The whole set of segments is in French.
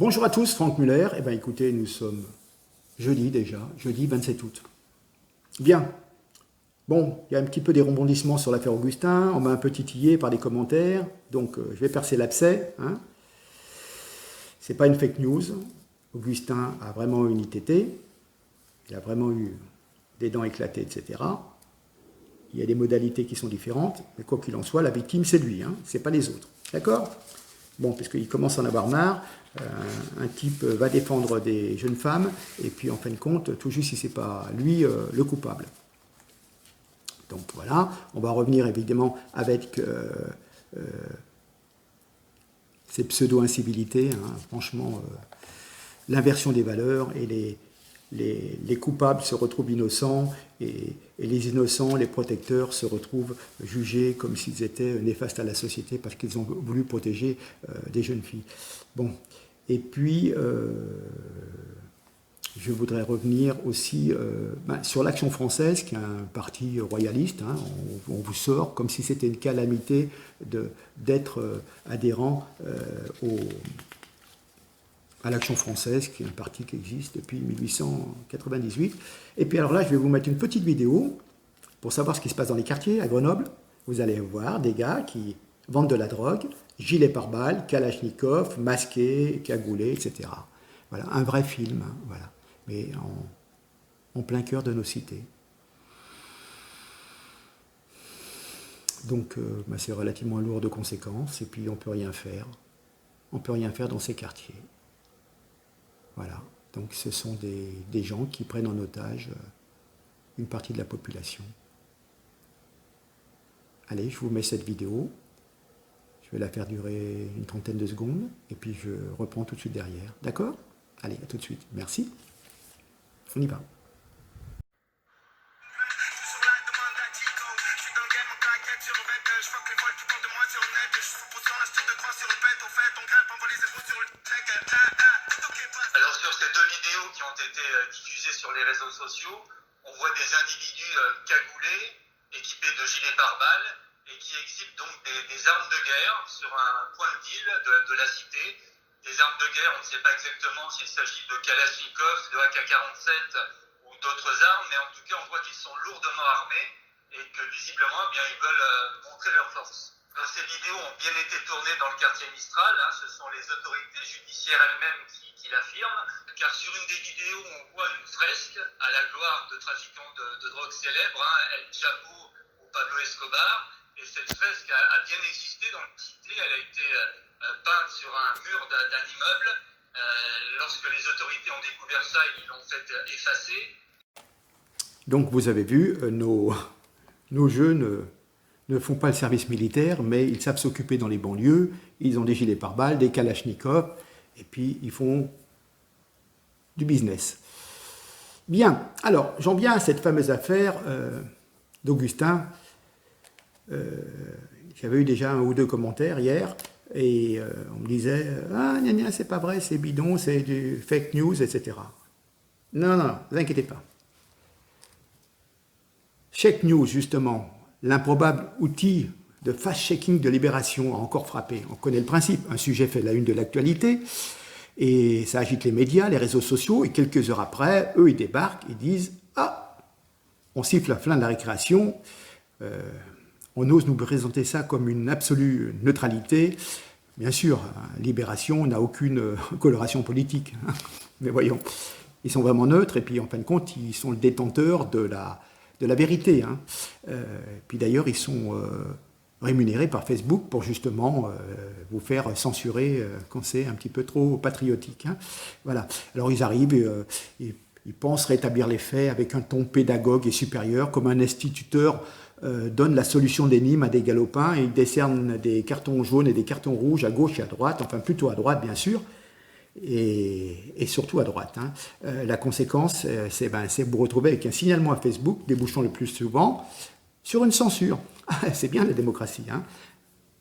Bonjour à tous, Franck Muller. Eh bien écoutez, nous sommes jeudi déjà, jeudi 27 août. Bien. Bon, il y a un petit peu des rebondissements sur l'affaire Augustin, on m'a un peu titillé par des commentaires, donc je vais percer l'abcès. Hein. C'est pas une fake news. Augustin a vraiment eu une ITT, il a vraiment eu des dents éclatées, etc. Il y a des modalités qui sont différentes, mais quoi qu'il en soit, la victime c'est lui, hein, c'est pas les autres. D'accord ? Bon, puisqu'il commence à en avoir marre, un type va défendre des jeunes femmes, et puis en fin de compte, tout juste si c'est pas lui le coupable. Donc voilà, on va revenir évidemment avec ces pseudo-incivilités, hein, franchement, l'inversion des valeurs, et les coupables se retrouvent innocents, et les innocents, les protecteurs, se retrouvent jugés comme s'ils étaient néfastes à la société parce qu'ils ont voulu protéger des jeunes filles. Bon, et puis je voudrais revenir aussi sur l'Action française, qui est un parti royaliste. Hein, on vous sort comme si c'était une calamité d'être adhérent à l'Action française, qui est un parti qui existe depuis 1898. Et puis alors là, je vais vous mettre une petite vidéo pour savoir ce qui se passe dans les quartiers à Grenoble. Vous allez voir des gars qui vendent de la drogue, gilets pare-balles, kalachnikov, masqués, cagoulés, etc. Voilà, un vrai film, hein, voilà, mais en plein cœur de nos cités. Donc c'est relativement lourd de conséquences, et puis on ne peut rien faire. On ne peut rien faire dans ces quartiers. Voilà, donc ce sont des gens qui prennent en otage une partie de la population. Allez, je vous mets cette vidéo. Je vais la faire durer une trentaine de secondes, et puis je reprends tout de suite derrière. D'accord ? Allez, à tout de suite. Merci. On y va. Alors sur ces deux vidéos qui ont été diffusées sur les réseaux sociaux, on voit des individus cagoulés, équipés de gilets pare-balles, et qui exhibent donc des armes de guerre sur un point de deal de la cité. Des armes de guerre, on ne sait pas exactement s'il s'agit de Kalachnikov, de AK-47 ou d'autres armes, mais en tout cas on voit qu'ils sont lourdement armés et que visiblement eh bien, ils veulent montrer leur force. Alors, ces vidéos ont bien été tournées dans le quartier Mistral, hein, ce sont les autorités judiciaires elles-mêmes qui l'affirment, car sur une des vidéos on voit une fresque à la gloire de trafiquants de drogue célèbres, hein, El Chapo ou Pablo Escobar, et cette fresque a bien existé dans la cité, elle a été peinte sur un mur d'un immeuble. Lorsque les autorités ont découvert ça, ils l'ont fait effacer. Donc vous avez vu, nos jeunes ne font pas le service militaire, mais ils savent s'occuper dans les banlieues, ils ont des gilets pare-balles, des kalachnikovs, et puis ils font du business. Bien, alors j'en viens à cette fameuse affaire d'Augustin. J'avais eu déjà un ou deux commentaires hier, et on me disait « Ah, gna gna, c'est pas vrai, c'est bidon, c'est du fake news, etc. » Non, ne vous inquiétez pas. Fake news, justement, l'improbable outil de fact-checking de Libération a encore frappé. On connaît le principe, un sujet fait la une de l'actualité, et ça agite les médias, les réseaux sociaux, et quelques heures après, eux, ils débarquent, ils disent « Ah, on siffle la fin de la récréation, on ose nous présenter ça comme une absolue neutralité. » Bien sûr, Libération n'a aucune coloration politique, hein, mais voyons, ils sont vraiment neutres, et puis en fin de compte, ils sont le détenteur de la vérité. Hein. Puis d'ailleurs, ils sont rémunérés par Facebook pour justement vous faire censurer quand c'est un petit peu trop patriotique. Hein. Voilà. Alors ils arrivent, ils pensent rétablir les faits avec un ton pédagogue et supérieur, comme un instituteur donne la solution d'énigme à des galopins, et ils décernent des cartons jaunes et des cartons rouges à gauche et à droite, enfin plutôt à droite bien sûr, et surtout à droite. Hein. La conséquence, c'est vous retrouver avec un signalement à Facebook, débouchant le plus souvent sur une censure. C'est bien la démocratie. Hein.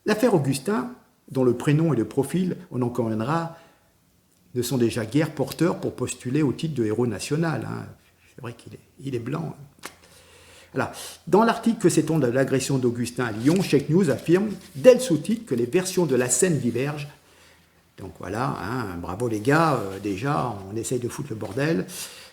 L'affaire Augustin, dont le prénom et le profil, on en conviendra, ne sont déjà guère porteurs pour postuler au titre de héros national. Hein. C'est vrai qu'il est blanc. Alors, dans l'article que sait-on de l'agression d'Augustin à Lyon, Check News affirme, dès le sous-titre, que les versions de la scène divergent Donc voilà, hein, bravo les gars, déjà, on essaye de foutre le bordel.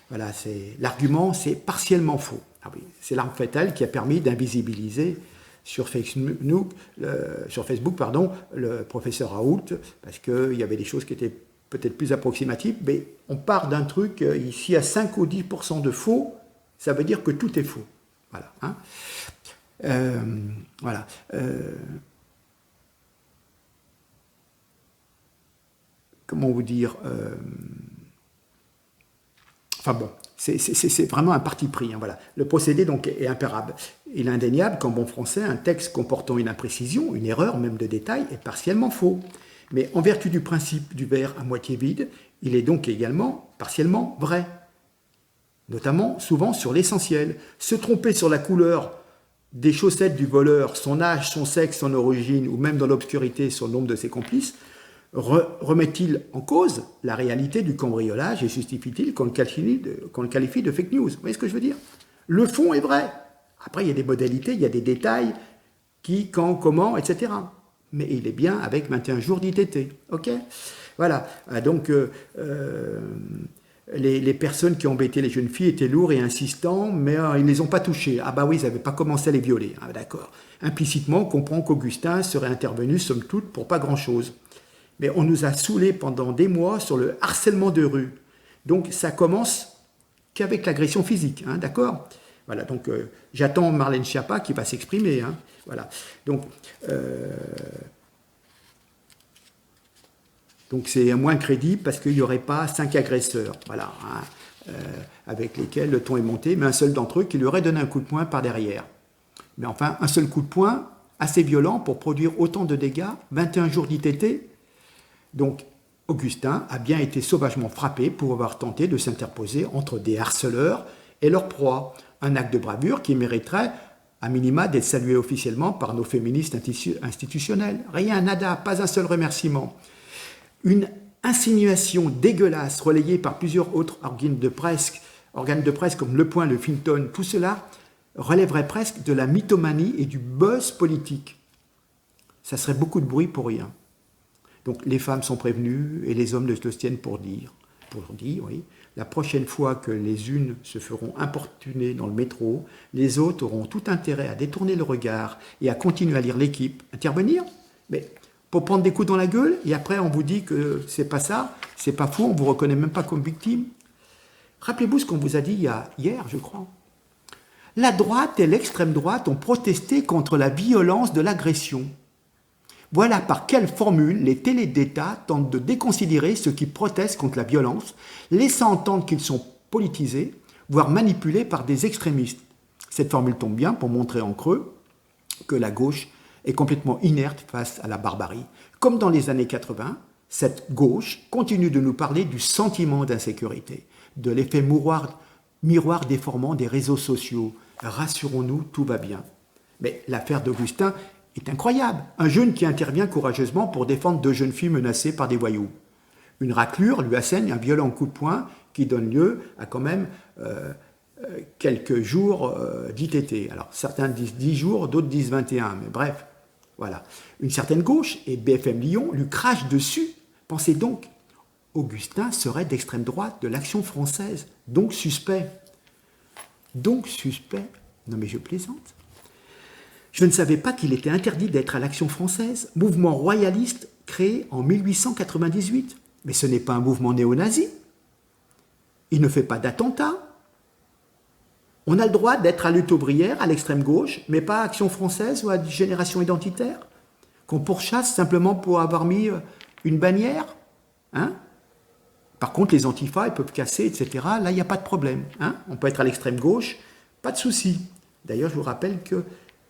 Voilà, l'argument, c'est partiellement faux. Ah oui, c'est l'arme fatale qui a permis d'invisibiliser sur Facebook, le professeur Raoult, parce qu'il y avait des choses qui étaient peut-être plus approximatives, mais on part d'un truc, ici à 5 ou 10% de faux, ça veut dire que tout est faux. Voilà. Hein. Voilà. Comment vous dire enfin bon, c'est vraiment un parti pris. Hein, voilà. Le procédé donc est impérable. Il est indéniable qu'en bon français, un texte comportant une imprécision, une erreur même de détail, est partiellement faux. Mais en vertu du principe du verre à moitié vide, il est donc également partiellement vrai. Notamment, souvent, sur l'essentiel. Se tromper sur la couleur des chaussettes du voleur, son âge, son sexe, son origine, ou même dans l'obscurité sur le nombre de ses complices, remet-il en cause la réalité du cambriolage et justifie-t-il qu'on le qualifie de fake news? Vous voyez ce que je veux dire? Le fond est vrai. Après, il y a des modalités, il y a des détails, qui, quand, comment, etc. Mais il est bien avec 21 jours d'ITT. OK? Voilà. Donc, les personnes qui ont embêté les jeunes filles étaient lourds et insistants, mais ils ne les ont pas touchées. Ah bah oui, ils n'avaient pas commencé à les violer. Ah, d'accord. Implicitement, on comprend qu'Augustin serait intervenu, somme toute, pour pas grand-chose. Mais on nous a saoulés pendant des mois sur le harcèlement de rue. Donc ça commence qu'avec l'agression physique, hein, d'accord? Voilà, donc j'attends Marlène Schiappa qui va s'exprimer. Hein, voilà. Donc c'est moins crédible parce qu'il n'y aurait pas 5 agresseurs, voilà, hein, avec lesquels le ton est monté, mais un seul d'entre eux qui lui aurait donné un coup de poing par derrière. Mais enfin, un seul coup de poing, assez violent pour produire autant de dégâts, 21 jours d'ITT. Donc, Augustin a bien été sauvagement frappé pour avoir tenté de s'interposer entre des harceleurs et leur proie. Un acte de bravoure qui mériterait, à minima, d'être salué officiellement par nos féministes institutionnels. Rien, nada, pas un seul remerciement. Une insinuation dégueulasse relayée par plusieurs autres organes de presse comme Le Point, Le Huffington, tout cela relèverait presque de la mythomanie et du buzz politique. Ça serait beaucoup de bruit pour rien. Donc les femmes sont prévenues et les hommes le tiennent pour dire, oui, la prochaine fois que les unes se feront importuner dans le métro, les autres auront tout intérêt à détourner le regard et à continuer à lire l'équipe. Intervenir? Mais pour prendre des coups dans la gueule et après on vous dit que c'est pas ça, c'est pas faux, on vous reconnaît même pas comme victime. Rappelez-vous ce qu'on vous a dit hier, je crois. La droite et l'extrême droite ont protesté contre la violence de l'agression. Voilà par quelle formule les télés d'État tentent de déconsidérer ceux qui protestent contre la violence, laissant entendre qu'ils sont politisés, voire manipulés par des extrémistes. Cette formule tombe bien pour montrer en creux que la gauche est complètement inerte face à la barbarie. Comme dans les années 80, cette gauche continue de nous parler du sentiment d'insécurité, de l'effet miroir déformant des réseaux sociaux. Rassurons-nous, tout va bien. Mais l'affaire d'Augustin est incroyable. Un jeune qui intervient courageusement pour défendre 2 jeunes filles menacées par des voyous. Une raclure lui assène un violent coup de poing qui donne lieu à quand même quelques jours d'ITT. Alors certains disent 10 jours, d'autres disent 21, mais bref, voilà. Une certaine gauche, et BFM Lyon, lui crache dessus. Pensez donc, Augustin serait d'extrême droite de l'Action française, donc suspect. Donc suspect. Non mais je plaisante. Je ne savais pas qu'il était interdit d'être à l'Action française, mouvement royaliste créé en 1898. Mais ce n'est pas un mouvement néo-nazi. Il ne fait pas d'attentat. On a le droit d'être à Lutte ouvrière, à l'extrême gauche, mais pas à Action française ou à Génération identitaire, qu'on pourchasse simplement pour avoir mis une bannière. Hein? Par contre, les antifas, ils peuvent casser, etc. Là, il n'y a pas de problème. Hein? On peut être à l'extrême gauche, pas de souci. D'ailleurs, je vous rappelle que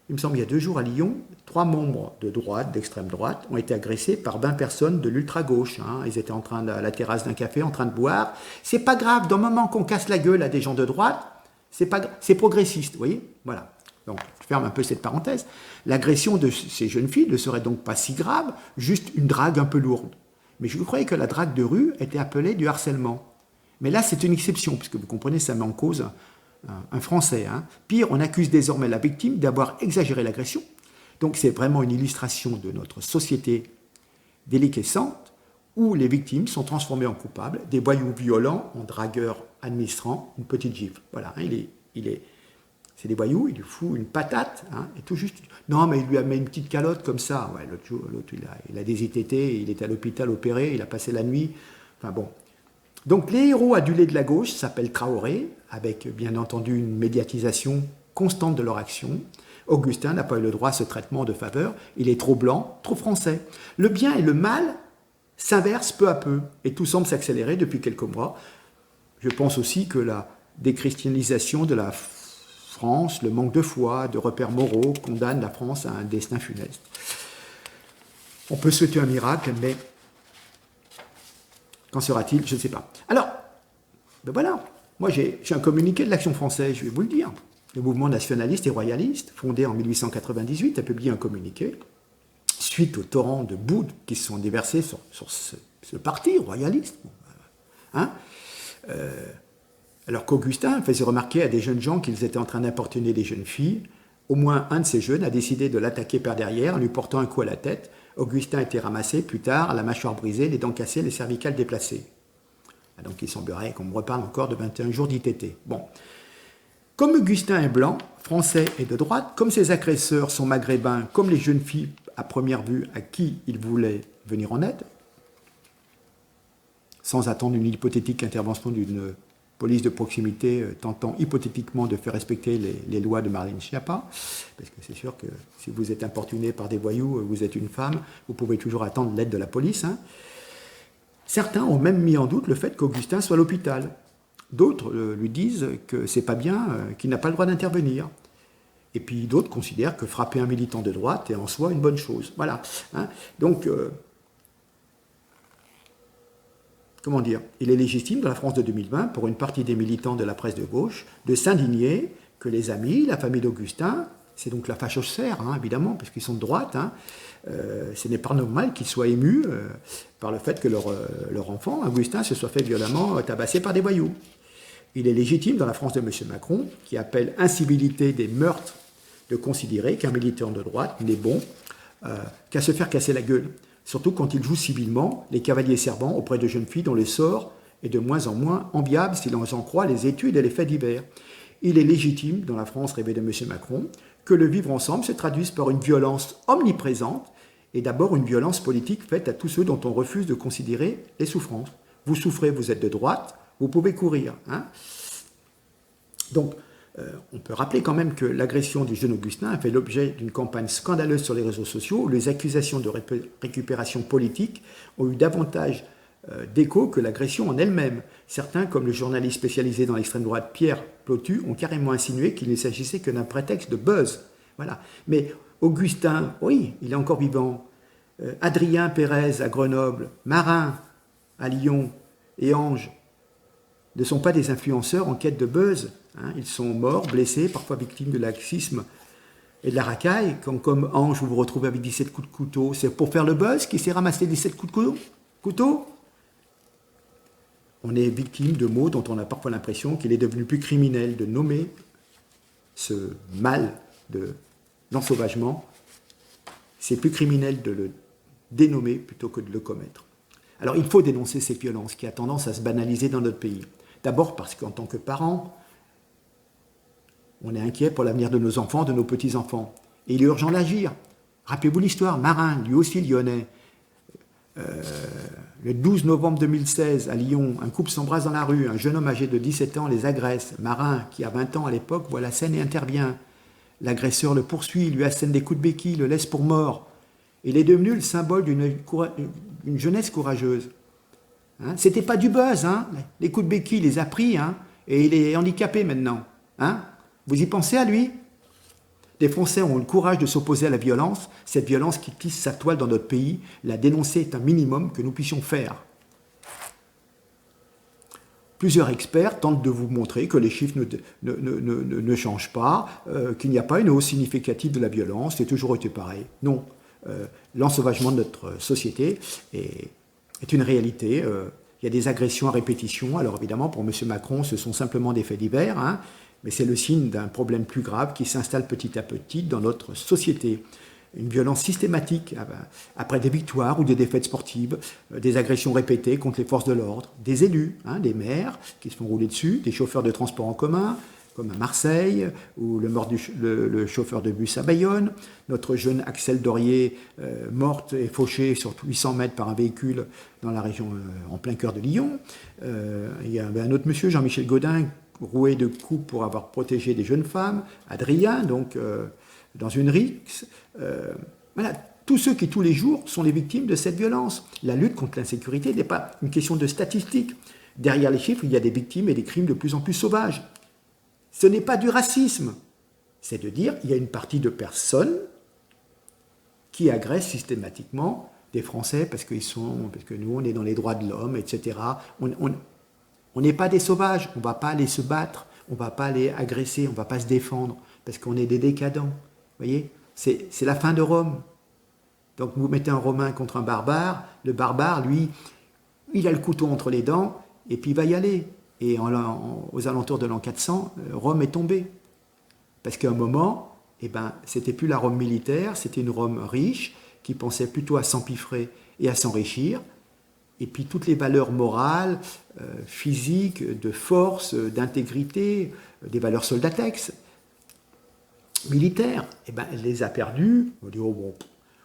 il me semble il y a 2 jours à Lyon, 3 membres de droite, d'extrême droite, ont été agressés par 20 personnes de l'ultra-gauche. Hein. Ils étaient à la terrasse d'un café en train de boire. C'est pas grave, dans le moment qu'on casse la gueule à des gens de droite, c'est progressiste, vous voyez? Voilà. Donc, je ferme un peu cette parenthèse. L'agression de ces jeunes filles ne serait donc pas si grave, juste une drague un peu lourde. Mais je croyais que la drague de rue était appelée du harcèlement. Mais là, c'est une exception, puisque vous comprenez, ça met en cause un Français. Hein. Pire, on accuse désormais la victime d'avoir exagéré l'agression. Donc c'est vraiment une illustration de notre société déliquescente où les victimes sont transformées en coupables, des voyous violents en dragueurs administrant une petite gifle. Voilà, hein, c'est des voyous, il lui fout une patate, hein, et tout juste. Non, mais il lui a mis une petite calotte comme ça. Ouais, l'autre il a des ITT, il est à l'hôpital opéré, il a passé la nuit. Enfin bon. Donc les héros adulés de la gauche s'appellent Traoré, avec bien entendu une médiatisation constante de leur action. Augustin n'a pas eu le droit à ce traitement de faveur. Il est trop blanc, trop français. Le bien et le mal s'inversent peu à peu, et tout semble s'accélérer depuis quelques mois. Je pense aussi que la déchristianisation de la France, le manque de foi, de repères moraux, condamne la France à un destin funeste. On peut souhaiter un miracle, mais qu'en sera-t-il? Je ne sais pas. Alors, ben voilà, moi j'ai un communiqué de l'Action française, je vais vous le dire. Le mouvement nationaliste et royaliste, fondé en 1898, a publié un communiqué suite au torrent de boue qui se sont déversés sur ce parti royaliste. Hein, alors qu'Augustin faisait remarquer à des jeunes gens qu'ils étaient en train d'importuner des jeunes filles. Au moins un de ces jeunes a décidé de l'attaquer par derrière en lui portant un coup à la tête. Augustin a été ramassé plus tard, la mâchoire brisée, les dents cassées, les cervicales déplacées. Donc il semblerait qu'on me reparle encore de 21 jours d'ITT. Bon. Comme Augustin est blanc, français et de droite, comme ses agresseurs sont maghrébins, comme les jeunes filles à première vue à qui il voulait venir en aide, sans attendre une hypothétique intervention d'une police de proximité tentant hypothétiquement de faire respecter les lois de Marlène Schiappa, parce que c'est sûr que si vous êtes importuné par des voyous, vous êtes une femme, vous pouvez toujours attendre l'aide de la police. Hein. Certains ont même mis en doute le fait qu'Augustin soit à l'hôpital. D'autres lui disent que c'est pas bien, qu'il n'a pas le droit d'intervenir. Et puis d'autres considèrent que frapper un militant de droite est en soi une bonne chose. Voilà. Hein. Donc, comment dire, il est légitime dans la France de 2020 pour une partie des militants de la presse de gauche de s'indigner que les amis, la famille d'Augustin, c'est donc la fachosphère, hein, évidemment, parce qu'ils sont de droite, hein, ce n'est pas normal qu'ils soient émus par le fait que leur enfant, Augustin, se soit fait violemment tabasser par des voyous. Il est légitime dans la France de M. Macron, qui appelle incivilité des meurtres, de considérer qu'un militant de droite n'est bon qu'à se faire casser la gueule, surtout quand il joue civilement les cavaliers servants auprès de jeunes filles dont le sort est de moins en moins enviable si l'on en croit les études et les faits divers. Il est légitime, dans la France rêvée de M. Macron, que le vivre ensemble se traduise par une violence omniprésente et d'abord une violence politique faite à tous ceux dont on refuse de considérer les souffrances. Vous souffrez, vous êtes de droite, vous pouvez courir. Hein. Donc, on peut rappeler quand même que l'agression du jeune Augustin a fait l'objet d'une campagne scandaleuse sur les réseaux sociaux où les accusations de récupération politique ont eu davantage d'écho que l'agression en elle-même. Certains, comme le journaliste spécialisé dans l'extrême droite Pierre Plotu, ont carrément insinué qu'il ne s'agissait que d'un prétexte de buzz. Voilà. Mais Augustin, oui, il est encore vivant. Adrien Pérez à Grenoble, Marin à Lyon et Ange ne sont pas des influenceurs en quête de buzz. Hein. Ils sont morts, blessés, parfois victimes de laxisme et de la racaille. Comme Ange, vous vous retrouvez avec 17 coups de couteau. C'est pour faire le buzz qu'il s'est ramassé 17 coups de couteau. On est victime de mots dont on a parfois l'impression qu'il est devenu plus criminel de nommer ce mal de l'ensauvagement. C'est plus criminel de le dénommer plutôt que de le commettre. Alors il faut dénoncer ces violences qui a tendance à se banaliser dans notre pays. D'abord parce qu'en tant que parents, on est inquiet pour l'avenir de nos enfants, de nos petits-enfants. Et il est urgent d'agir. Rappelez-vous l'histoire, Marin, lui aussi lyonnais. Le 12 novembre 2016, à Lyon, un couple s'embrasse dans la rue, un jeune homme âgé de 17 ans les agresse. Marin, qui a 20 ans à l'époque, voit la scène et intervient. L'agresseur le poursuit, lui assène des coups de béquille, le laisse pour mort. Il est devenu le symbole d'une jeunesse courageuse. Hein, c'était pas du buzz, hein. Les coups de béquille, il les a pris, hein, et il est handicapé maintenant. Hein. Vous y pensez à lui? Les Français ont le courage de s'opposer à la violence, cette violence qui tisse sa toile dans notre pays. La dénoncer est un minimum que nous puissions faire. Plusieurs experts tentent de vous montrer que les chiffres ne changent pas, qu'il n'y a pas une hausse significative de la violence, c'est toujours été pareil. Non, l'ensauvagement de notre société est une réalité. Il y a des agressions à répétition. Alors évidemment, pour M. Macron, ce sont simplement des faits divers, hein, mais c'est le signe d'un problème plus grave qui s'installe petit à petit dans notre société. une violence systématique après des victoires ou des défaites sportives, des agressions répétées contre les forces de l'ordre, des élus, des maires qui se font rouler dessus, des chauffeurs de transport en commun, comme à Marseille, ou le chauffeur de bus à Bayonne, notre jeune Axel Dorier, morte et fauchée sur 800 mètres par un véhicule dans la région, en plein cœur de Lyon. Il y avait un autre monsieur, Jean-Michel Gaudin, roué de coups pour avoir protégé des jeunes femmes, Adrien, donc dans une rixe. Voilà, tous ceux qui tous les jours sont les victimes de cette violence. La lutte contre l'insécurité n'est pas une question de statistiques. Derrière les chiffres, il y a des victimes et des crimes de plus en plus sauvages. Ce n'est pas du racisme, c'est de dire qu'il y a une partie de personnes qui agressent systématiquement des Français parce que nous on est dans les droits de l'homme, etc. On n'est pas des sauvages, on ne va pas aller se battre, on ne va pas aller agresser, on ne va pas se défendre parce qu'on est des décadents. Vous voyez, c'est la fin de Rome. Donc vous mettez un Romain contre un barbare, le barbare, lui, il a le couteau entre les dents et puis il va y aller. Et aux alentours de l'an 400, Rome est tombée. Parce qu'à un moment, c'était plus la Rome militaire, c'était une Rome riche qui pensait plutôt à s'empiffrer et à s'enrichir. Et puis toutes les valeurs morales, physiques, de force, d'intégrité, des valeurs soldatesques, militaires, elle les a perdues. On dit, oh bon,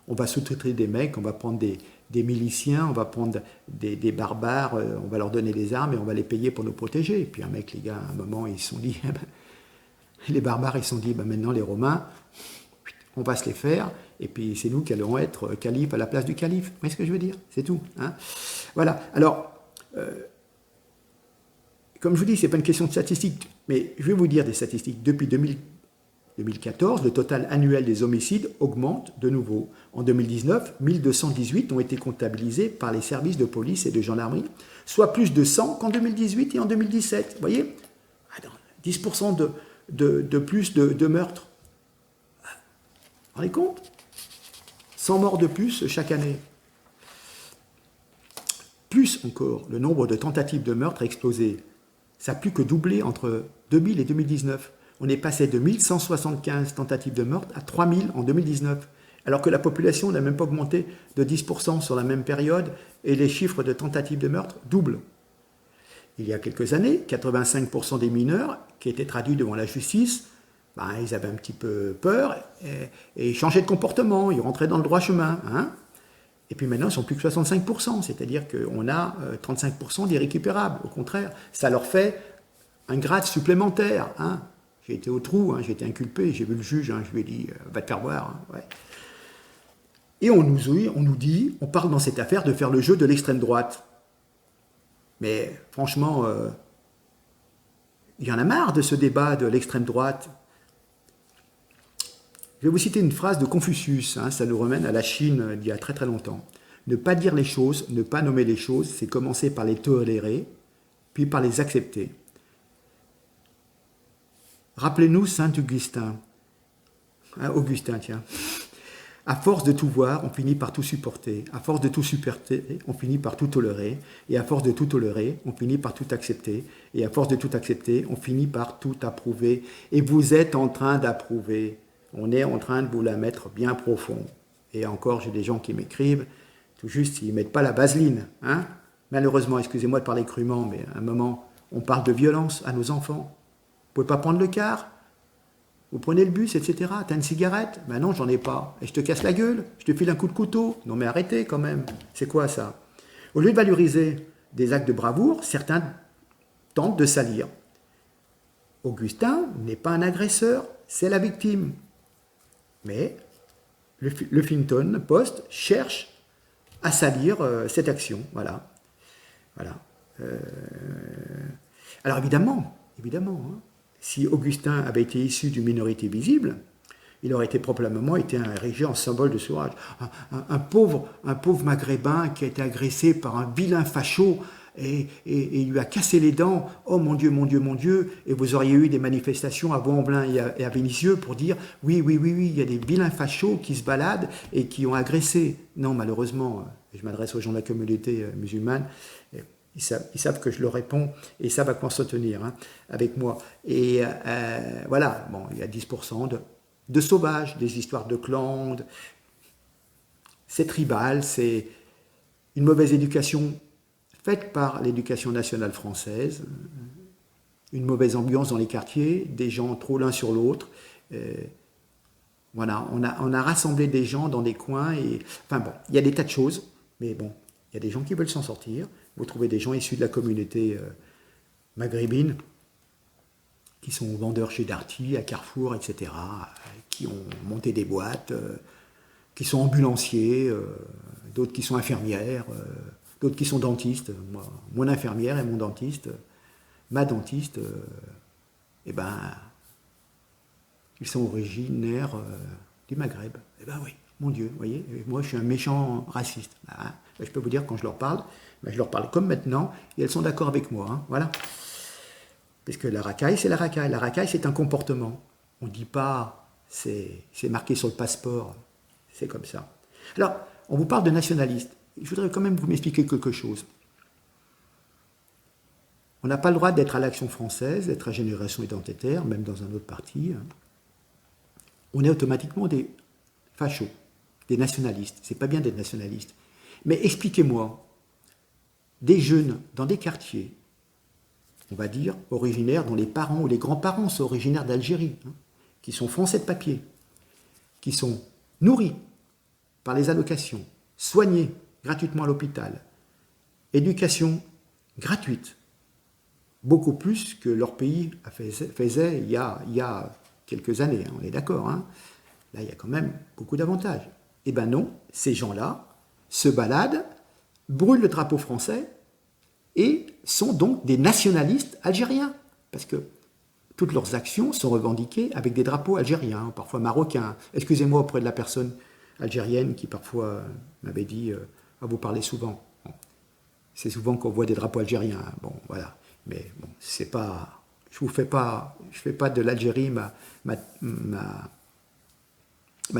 on va sous-traiter des mecs, on va prendre des miliciens, on va prendre des barbares, on va leur donner des armes et on va les payer pour nous protéger. Et puis les gars, à un moment, ils se sont dit, les barbares, ils se sont dit, maintenant les Romains, on va se les faire, et puis c'est nous qui allons être calife à la place du calife. Vous voyez ce que je veux dire? C'est tout. Voilà. Alors, comme je vous dis, ce n'est pas une question de statistiques, mais je vais vous dire des statistiques. Depuis 2014, le total annuel des homicides augmente de nouveau. En 2019, 1218 ont été comptabilisés par les services de police et de gendarmerie, soit plus de 100 qu'en 2018 et en 2017. Vous voyez, 10% de plus de meurtres. Vous vous rendez compte? 100 morts de plus chaque année. Plus encore, le nombre de tentatives de meurtre a explosé. Ça n'a plus que doublé entre 2000 et 2019. On est passé de 1175 tentatives de meurtre à 3000 en 2019, alors que la population n'a même pas augmenté de 10% sur la même période et les chiffres de tentatives de meurtre doublent. Il y a quelques années, 85% des mineurs qui étaient traduits devant la justice, ils avaient un petit peu peur et changeaient de comportement, ils rentraient dans le droit chemin. Et puis maintenant, ils sont plus que 65%, c'est-à-dire qu'on a 35% d'irrécupérables. Au contraire, ça leur fait un grade supplémentaire. J'ai été au trou, j'ai été inculpé, j'ai vu le juge, je lui ai dit « va te faire voir ». Ouais. Et on nous dit, on parle dans cette affaire de faire le jeu de l'extrême droite. Mais franchement, il y en a marre de ce débat de l'extrême droite. Je vais vous citer une phrase de Confucius, ça nous ramène à la Chine d'il y a très très longtemps. Ne pas dire les choses, ne pas nommer les choses, c'est commencer par les tolérer, puis par les accepter. Rappelez-nous Saint Augustin. Augustin, tiens. À force de tout voir, on finit par tout supporter. À force de tout supporter, on finit par tout tolérer. Et à force de tout tolérer, on finit par tout accepter. Et à force de tout accepter, on finit par tout approuver. Et vous êtes en train d'approuver. On est en train de vous la mettre bien profond. Et encore, j'ai des gens qui m'écrivent, tout juste, ils ne mettent pas la vaseline. Malheureusement, excusez-moi de parler crûment, mais à un moment, on parle de violence à nos enfants. Vous ne pouvez pas prendre le car, vous prenez le bus, etc. T'as une cigarette? Ben non, j'en ai pas. Et je te casse la gueule, je te file un coup de couteau. Non mais arrêtez quand même, c'est quoi ça? Au lieu de valoriser des actes de bravoure, certains tentent de salir. Augustin n'est pas un agresseur, c'est la victime. Mais le Huffington Post cherche à salir cette action. Voilà. Alors évidemment, si Augustin avait été issu d'une minorité visible, il aurait été probablement érigé en symbole de courage. Un pauvre maghrébin qui a été agressé par un vilain facho et il lui a cassé les dents. Oh mon Dieu, mon Dieu, mon Dieu. Et vous auriez eu des manifestations à Vaux-en-Velin et à Vénissieux pour dire oui, il y a des vilains fachos qui se baladent et qui ont agressé. Non, malheureusement, je m'adresse aux gens de la communauté musulmane. Ils savent que je leur réponds et ils savent à quoi s'en tenir avec moi. Et voilà, bon, il y a 10% de sauvages, des histoires de clans, c'est tribal, c'est une mauvaise éducation faite par l'éducation nationale française, une mauvaise ambiance dans les quartiers, des gens trop l'un sur l'autre. Voilà, on a rassemblé des gens dans des coins et... Enfin bon, il y a des tas de choses, mais bon, il y a des gens qui veulent s'en sortir. Vous trouvez des gens issus de la communauté maghrébine qui sont vendeurs chez Darty, à Carrefour, etc., qui ont monté des boîtes, qui sont ambulanciers, d'autres qui sont infirmières, d'autres qui sont dentistes. Moi, mon infirmière et mon dentiste, ma dentiste, eh ben, ils sont originaires du Maghreb. Eh ben oui, mon Dieu, vous voyez, moi je suis un méchant raciste. Ah, je peux vous dire, quand je leur parle, ben, je leur parle comme maintenant, et elles sont d'accord avec moi, hein, voilà. Parce que la racaille, c'est la racaille. La racaille, c'est un comportement. On ne dit pas, c'est marqué sur le passeport, c'est comme ça. Alors, on vous parle de nationalistes. Je voudrais quand même vous m'expliquer quelque chose. On n'a pas le droit d'être à l'Action française, d'être à Génération identitaire, même dans un autre parti. On est automatiquement des fachos, des nationalistes. C'est pas bien d'être nationaliste. Mais expliquez-moi, des jeunes dans des quartiers, on va dire, originaires, dont les parents ou les grands-parents sont originaires d'Algérie, hein, qui sont français de papier, qui sont nourris par les allocations, soignés gratuitement à l'hôpital, éducation gratuite, beaucoup plus que leur pays faisait il y a quelques années, hein, on est d'accord, hein. Là il y a quand même beaucoup d'avantages. Eh bien non, ces gens-là se baladent, brûlent le drapeau français, et sont donc des nationalistes algériens, parce que toutes leurs actions sont revendiquées avec des drapeaux algériens, parfois marocains. Excusez-moi auprès de la personne algérienne qui parfois m'avait dit vous parlez souvent. Bon, c'est souvent qu'on voit des drapeaux algériens. Bon, voilà. Mais bon, c'est pas. Je fais pas de l'Algérie ma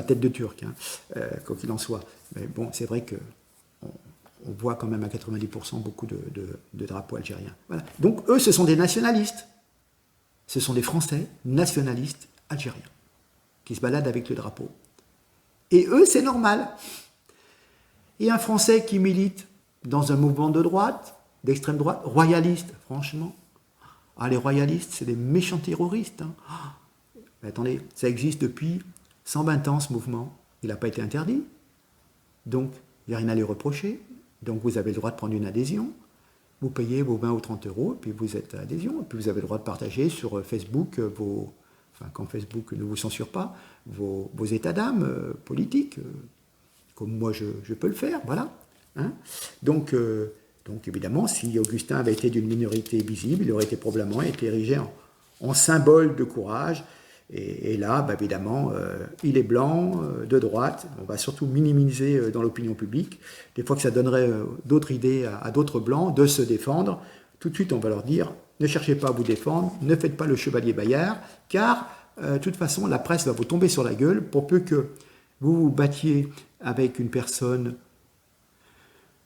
tête de Turc, hein, quoi qu'il en soit. Mais bon, c'est vrai que on voit quand même à 90% beaucoup de drapeaux algériens. Voilà. Donc eux, ce sont des nationalistes. Ce sont des Français nationalistes algériens qui se baladent avec le drapeau. Et eux, c'est normal. Et un Français qui milite dans un mouvement de droite, d'extrême droite, royaliste, franchement. Ah, les royalistes, c'est des méchants terroristes. Hein. Mais attendez, ça existe depuis 120 ans, ce mouvement. Il n'a pas été interdit. Donc, il n'y a rien à lui reprocher. Donc, vous avez le droit de prendre une adhésion. Vous payez vos 20 ou 30 euros, et puis vous êtes à adhésion. Et puis, vous avez le droit de partager sur Facebook quand Facebook ne vous censure pas, vos états d'âme politiques, comme moi je peux le faire, voilà. Hein. Donc, évidemment, si Augustin avait été d'une minorité visible, il aurait été probablement été érigé en symbole de courage. Et là, évidemment, il est blanc, de droite. On va surtout minimiser dans l'opinion publique. Des fois que ça donnerait d'autres idées à d'autres blancs de se défendre, tout de suite on va leur dire ne cherchez pas à vous défendre, ne faites pas le chevalier Bayard, car de toute façon la presse va vous tomber sur la gueule pour peu que vous vous battiez avec une personne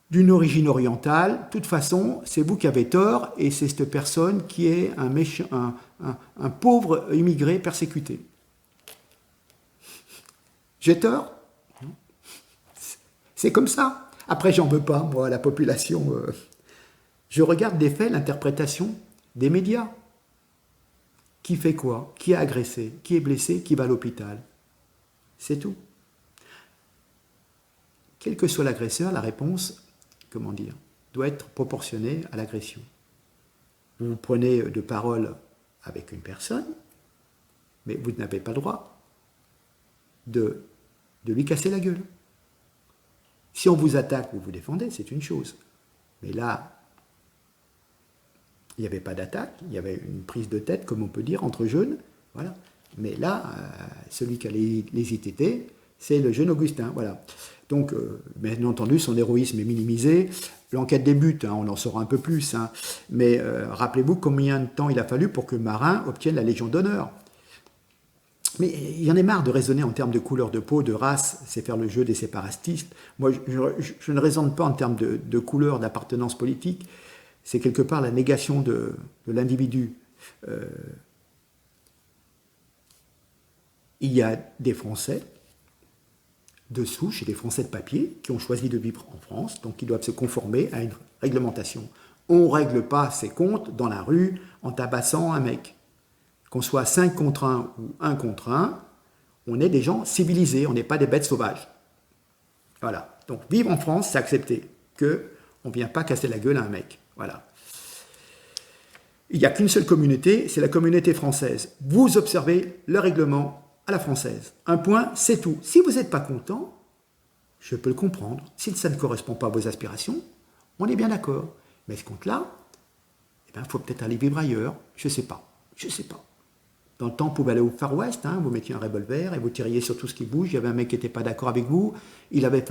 d'une origine orientale. De toute façon, c'est vous qui avez tort et c'est cette personne qui est un pauvre immigré persécuté. J'ai tort? C'est comme ça. Après, j'en veux pas, moi, à la population. Je regarde des faits, l'interprétation des médias. Qui fait quoi? Qui est agressé? Qui est blessé? Qui va à l'hôpital? C'est tout. Quel que soit l'agresseur, la réponse, doit être proportionnée à l'agression. Vous prenez de parole avec une personne, mais vous n'avez pas le droit de lui casser la gueule. Si on vous attaque, vous vous défendez, c'est une chose. Mais là, il n'y avait pas d'attaque, il y avait une prise de tête, comme on peut dire, entre jeunes. Voilà. Mais là, celui qui a les ITT, c'est le jeune Augustin. Voilà. Donc, bien entendu, son héroïsme est minimisé. L'enquête débute, on en saura un peu plus. Mais rappelez-vous combien de temps il a fallu pour que Marin obtienne la Légion d'honneur. Mais il y en a marre de raisonner en termes de couleur de peau, de race, c'est faire le jeu des séparatistes. Moi, je ne raisonne pas en termes de couleur, d'appartenance politique. C'est quelque part la négation de l'individu. Il y a des Français, de souche, des Français de papier, qui ont choisi de vivre en France, donc qui doivent se conformer à une réglementation. On ne règle pas ses comptes dans la rue en tabassant un mec. Qu'on soit 5 contre 1 ou 1 contre 1, on est des gens civilisés, on n'est pas des bêtes sauvages. Voilà. Donc vivre en France, c'est accepter qu'on ne vient pas casser la gueule à un mec. Voilà. Il n'y a qu'une seule communauté, c'est la communauté française. Vous observez le règlement à la française. Un point, c'est tout. Si vous n'êtes pas content, je peux le comprendre. Si ça ne correspond pas à vos aspirations, on est bien d'accord. Mais ce compte-là, il faut peut-être aller vivre ailleurs. Je ne sais pas. Je ne sais pas. Dans le temps, vous pouvez aller au Far West, vous mettiez un revolver et vous tiriez sur tout ce qui bouge. Il y avait un mec qui n'était pas d'accord avec vous, il n'avait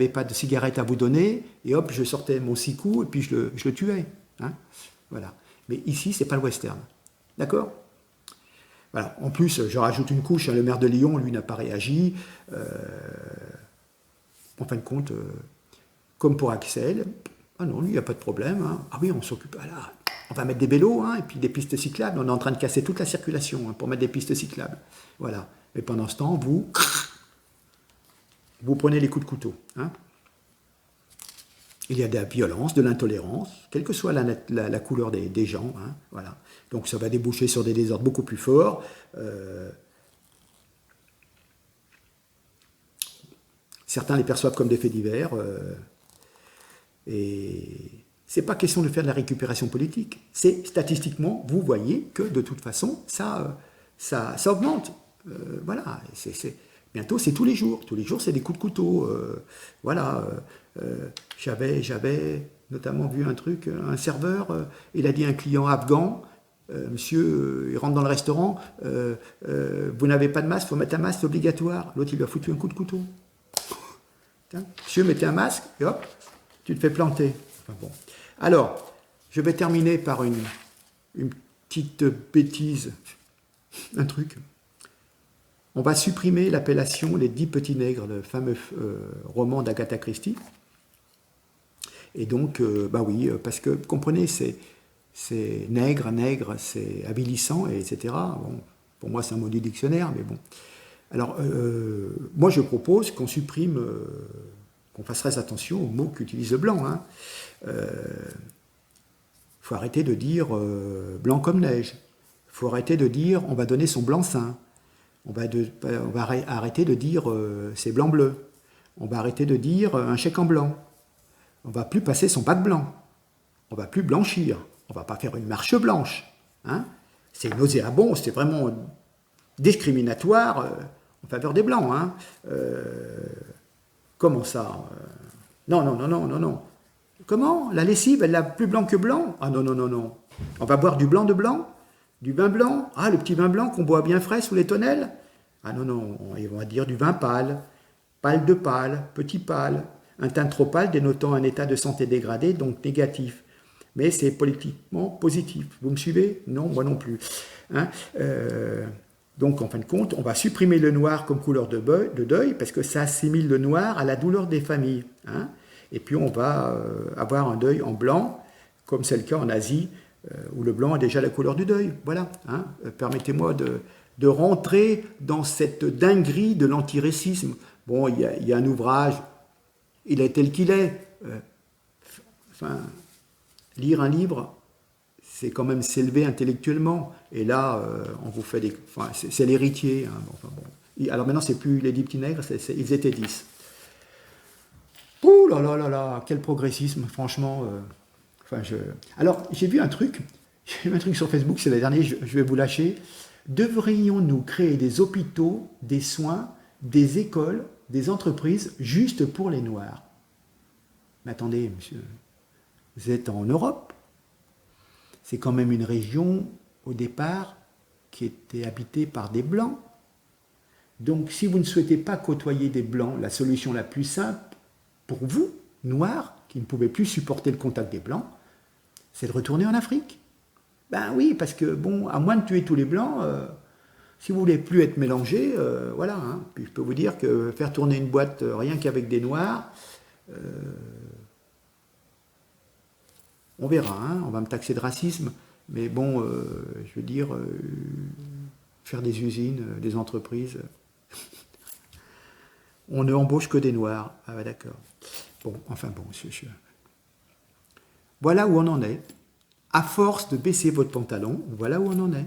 pas de cigarette à vous donner, et hop, je sortais mon 6 coups et puis je le tuais. Voilà. Mais ici, ce n'est pas le western. D'accord ? Voilà. En plus, je rajoute une couche, le maire de Lyon, lui, n'a pas réagi. En fin de compte, comme pour Axel, ah non, lui, il n'y a pas de problème. Ah oui, on s'occupe. Là, on va mettre des vélos et puis des pistes cyclables. On est en train de casser toute la circulation pour mettre des pistes cyclables. Voilà. Et pendant ce temps, vous prenez les coups de couteau. Il y a de la violence, de l'intolérance, quelle que soit la couleur des gens. Voilà. Donc ça va déboucher sur des désordres beaucoup plus forts. Certains les perçoivent comme des faits divers. Et c'est pas question de faire de la récupération politique. C'est statistiquement, vous voyez que de toute façon, ça augmente. Voilà. Bientôt, c'est tous les jours. Tous les jours, c'est des coups de couteau. Voilà. J'avais notamment vu un truc, un serveur, il a dit à un client afghan, monsieur, il rentre dans le restaurant, vous n'avez pas de masque, il faut mettre un masque, c'est obligatoire. L'autre, il lui a foutu un coup de couteau. Tiens, monsieur, mettez un masque, et hop, tu te fais planter. Enfin, bon. Alors, je vais terminer par une petite bêtise, un truc. On va supprimer l'appellation Les 10 petits nègres, le fameux roman d'Agatha Christie. Et donc, oui, parce que, vous comprenez, c'est nègre, c'est avilissant, etc. Bon, pour moi, c'est un mot du dictionnaire, mais bon. Alors, moi, je propose qu'on supprime, qu'on fasse très attention aux mots qu'utilise le blanc. Faut arrêter de dire blanc comme neige. Faut arrêter de dire on va donner son blanc-seing. On va arrêter de dire c'est blanc-bleu. On va arrêter de dire un chèque en blanc. On ne va plus passer son bac blanc. On ne va plus blanchir. On ne va pas faire une marche blanche. C'est nauséabond, c'est vraiment discriminatoire en faveur des blancs. Comment ça Non. Comment ? La lessive, elle l'a plus blanc que blanc ? Ah non. On va boire du blanc de blanc ? Du vin blanc ? Ah, le petit vin blanc qu'on boit bien frais sous les tonnelles ? Ah non, on va dire du vin pâle, pâle de pâle, petit pâle, un teint trop pâle dénotant un état de santé dégradé, donc négatif. Mais c'est politiquement positif. Vous me suivez ? Non, moi non plus. Donc, en fin de compte, on va supprimer le noir comme couleur de deuil, parce que ça assimile le noir à la douleur des familles. Et puis, on va avoir un deuil en blanc, comme c'est le cas en Asie, où le blanc est déjà la couleur du deuil. Voilà. Permettez-moi de rentrer dans cette dinguerie de l'antiracisme. Bon, il y a un ouvrage, il est tel qu'il est. Lire un livre, c'est quand même s'élever intellectuellement. Et là, on vous fait des... c'est l'héritier. Alors maintenant, c'est plus les 10 petits nègres, ils étaient 10. Ouh là, quel progressisme, franchement. Alors, j'ai vu un truc sur Facebook, c'est le dernier, je vais vous lâcher. Devrions-nous créer des hôpitaux, des soins, des écoles, des entreprises juste pour les Noirs ? Mais attendez, monsieur, vous êtes en Europe. C'est quand même une région, au départ, qui était habitée par des Blancs. Donc, si vous ne souhaitez pas côtoyer des Blancs, la solution la plus simple, pour vous, Noirs, qui ne pouvez plus supporter le contact des Blancs, c'est de retourner en Afrique. Ben oui, parce que, bon, à moins de tuer tous les Blancs, si vous voulez plus être mélangés, voilà. Puis je peux vous dire que faire tourner une boîte rien qu'avec des Noirs, on verra, on va me taxer de racisme, mais bon, je veux dire, faire des usines, des entreprises, On ne embauche que des noirs. Ah ouais, d'accord. Bon, enfin bon, voilà où on en est. À force de baisser votre pantalon, voilà où on en est.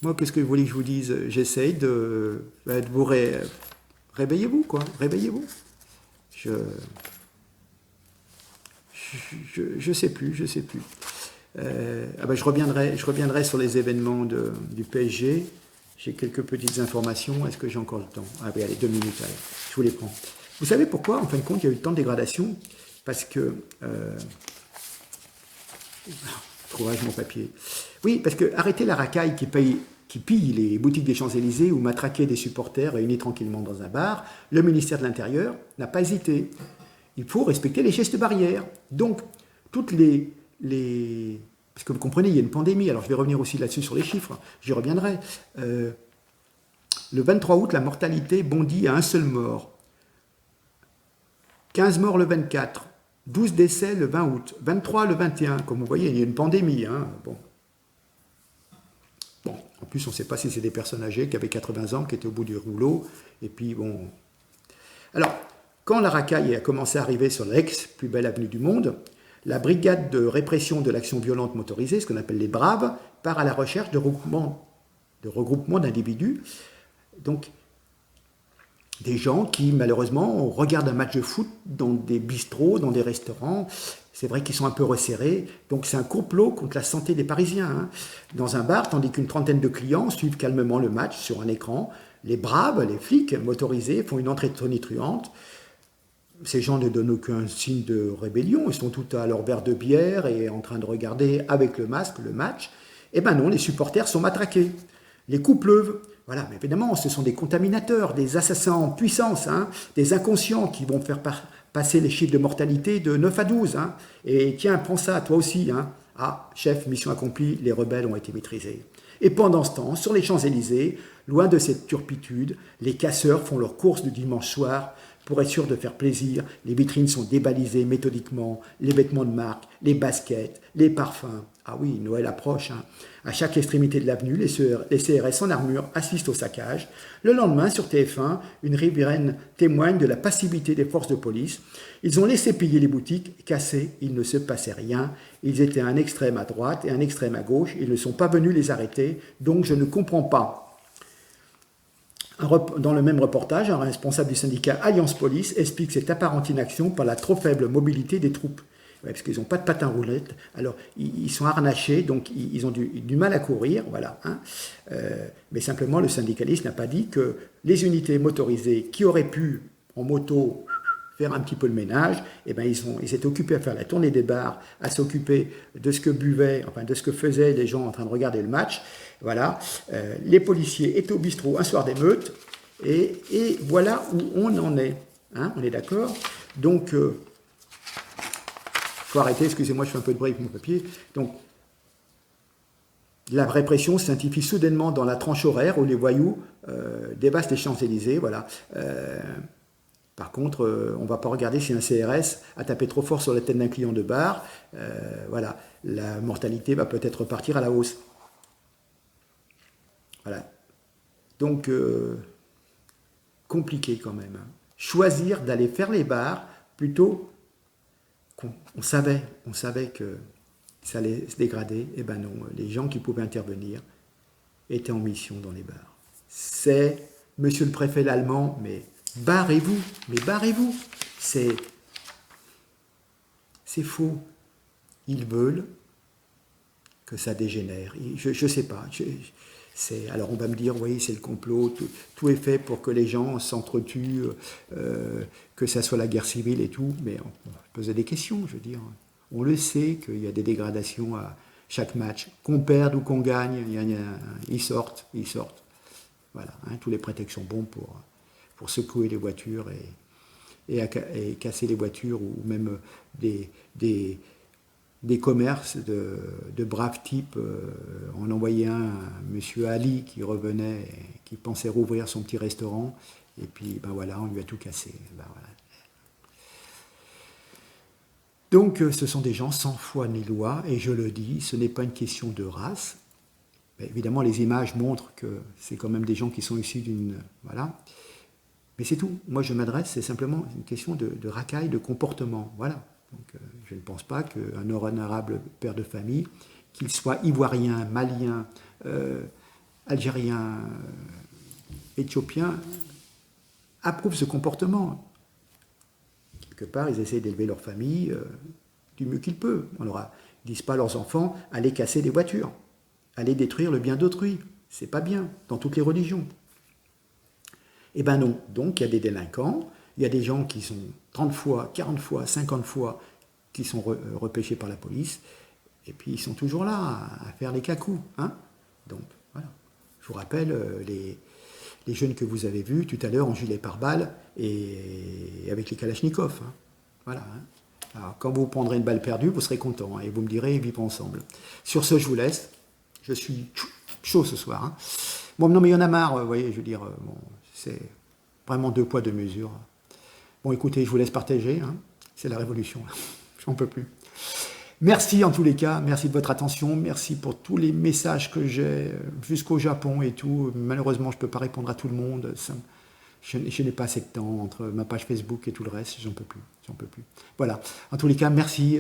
Moi, qu'est-ce que vous voulez que je vous dise? J'essaye de vous réveillez-vous, quoi. Réveillez-vous. Je sais plus, je sais plus. Je reviendrai sur les événements du PSG. J'ai quelques petites informations. Est-ce que j'ai encore le temps? Ah oui, allez, 2 minutes, allez, je vous les prends. Vous savez pourquoi, en fin de compte, il y a eu tant de dégradation? Parce que... Trouvage mon papier. Oui, parce que arrêter la racaille qui pille les boutiques des Champs-Élysées ou matraquer des supporters réunis tranquillement dans un bar, le ministère de l'Intérieur n'a pas hésité. Il faut respecter les gestes barrières. Donc, toutes les... Parce que vous comprenez, il y a une pandémie, alors je vais revenir aussi là-dessus sur les chiffres, j'y reviendrai. Le 23 août, la mortalité bondit à un seul mort. 15 morts le 24, 12 décès le 20 août, 23 le 21. Comme vous voyez, il y a une pandémie. Hein. Bon, en plus, on ne sait pas si c'est des personnes âgées qui avaient 80 ans, qui étaient au bout du rouleau. Et puis, bon... Alors, quand la racaille a commencé à arriver sur l'ex, plus belle avenue du monde, la brigade de répression de l'action violente motorisée, ce qu'on appelle les Braves, part à la recherche de regroupements d'individus. Donc, des gens qui, malheureusement, regardent un match de foot dans des bistrots, dans des restaurants. C'est vrai qu'ils sont un peu resserrés. Donc, c'est un complot contre la santé des Parisiens. Hein. Dans un bar, tandis qu'une trentaine de clients suivent calmement le match sur un écran, les Braves, les flics motorisés, font une entrée tonitruante. Ces gens ne donnent aucun signe de rébellion, ils sont tous à leur verre de bière et en train de regarder avec le masque le match. Eh ben non, les supporters sont matraqués. Les coups pleuvent. Voilà, mais évidemment, ce sont des contaminateurs, des assassins en puissance, hein, des inconscients qui vont faire passer les chiffres de mortalité de 9 à 12. Hein. Et tiens, prends ça, toi aussi. Hein. Ah, chef, mission accomplie, les rebelles ont été maîtrisés. Et pendant ce temps, sur les Champs-Élysées, loin de cette turpitude, les casseurs font leur course du dimanche soir. Pour être sûr de faire plaisir, les vitrines sont débalisées méthodiquement, les vêtements de marque, les baskets, les parfums. Ah oui, Noël approche. Hein. À chaque extrémité de l'avenue, les CRS en armure assistent au saccage. Le lendemain, sur TF1, une riveraine témoigne de la passivité des forces de police. Ils ont laissé piller les boutiques, cassées, il ne se passait rien. Ils étaient un extrême à droite et un extrême à gauche. Ils ne sont pas venus les arrêter, donc je ne comprends pas. Dans le même reportage, un responsable du syndicat Alliance Police explique cette apparente inaction par la trop faible mobilité des troupes. Ouais, parce qu'ils n'ont pas de patin roulette, alors ils sont harnachés, donc ils ont du mal à courir, voilà. Hein. Mais simplement, le syndicaliste n'a pas dit que les unités motorisées qui auraient pu, en moto, faire un petit peu le ménage, eh ben ils s'étaient occupés à faire la tournée des bars, à s'occuper de ce que buvaient, enfin de ce que faisaient les gens en train de regarder le match. Voilà, les policiers étaient au bistrot un soir d'émeute, et voilà où on en est. Hein, on est d'accord? Donc, faut arrêter, excusez-moi, je fais un peu de bruit avec mon papier. Donc, la répression s'intensifie soudainement dans la tranche horaire où les voyous dévastent les Champs-Élysées. Voilà. Par contre, on ne va pas regarder si un CRS a tapé trop fort sur la tête d'un client de bar. Voilà, la mortalité va peut-être repartir à la hausse. Voilà. Donc, compliqué quand même. Hein. Choisir d'aller faire les bars plutôt qu'on savait que ça allait se dégrader. Eh ben non, les gens qui pouvaient intervenir étaient en mission dans les bars. C'est, monsieur le préfet l'allemand, mais barrez-vous, c'est faux. Ils veulent que ça dégénère. Je ne sais pas. Alors on va me dire, oui, c'est le complot, tout est fait pour que les gens s'entretuent, que ça soit la guerre civile et tout, mais on va poser des questions, je veux dire. On le sait qu'il y a des dégradations à chaque match. Qu'on perde ou qu'on gagne, ils sortent. Voilà, hein, tous les prétextes sont bons pour secouer les voitures et casser les voitures, ou même des commerces de braves types. On envoyait monsieur Ali qui revenait, qui pensait rouvrir son petit restaurant, et puis ben voilà, on lui a tout cassé. Ben voilà. Donc ce sont des gens sans foi ni loi, et je le dis, ce n'est pas une question de race. Mais évidemment, les images montrent que c'est quand même des gens qui sont issus d'une... Voilà. Mais c'est tout. Moi, je m'adresse, c'est simplement une question de racaille, de comportement. Voilà. Donc, je ne pense pas qu'un honorable père de famille, qu'il soit ivoirien, malien, algérien, éthiopien, approuve ce comportement. Quelque part, ils essayent d'élever leur famille du mieux qu'ils peuvent. Ils ne disent pas à leurs enfants, allez casser des voitures, allez détruire le bien d'autrui. C'est pas bien, dans toutes les religions. Eh bien non. Donc, il y a des délinquants, il y a des gens qui sont 30 fois, 40 fois, 50 fois, qui sont repêchés par la police, et puis ils sont toujours là à faire les cacous. Hein. Donc, voilà. Je vous rappelle les jeunes que vous avez vus tout à l'heure en gilet pare-balles et avec les kalachnikovs. Hein. Voilà. Hein. Alors, quand vous prendrez une balle perdue, vous serez content, hein, et vous me direz, vivons ensemble. Sur ce, je vous laisse. Je suis chaud ce soir. Hein. Bon, non, mais il y en a marre, vous voyez, je veux dire, bon, c'est vraiment 2 poids 2 mesures. Bon, écoutez, je vous laisse partager. Hein. C'est la révolution. J'en peux plus. Merci en tous les cas, merci de votre attention, merci pour tous les messages que j'ai jusqu'au Japon et tout. Malheureusement, je ne peux pas répondre à tout le monde. Je n'ai pas assez de temps entre ma page Facebook et tout le reste, j'en peux plus. Voilà. En tous les cas, merci.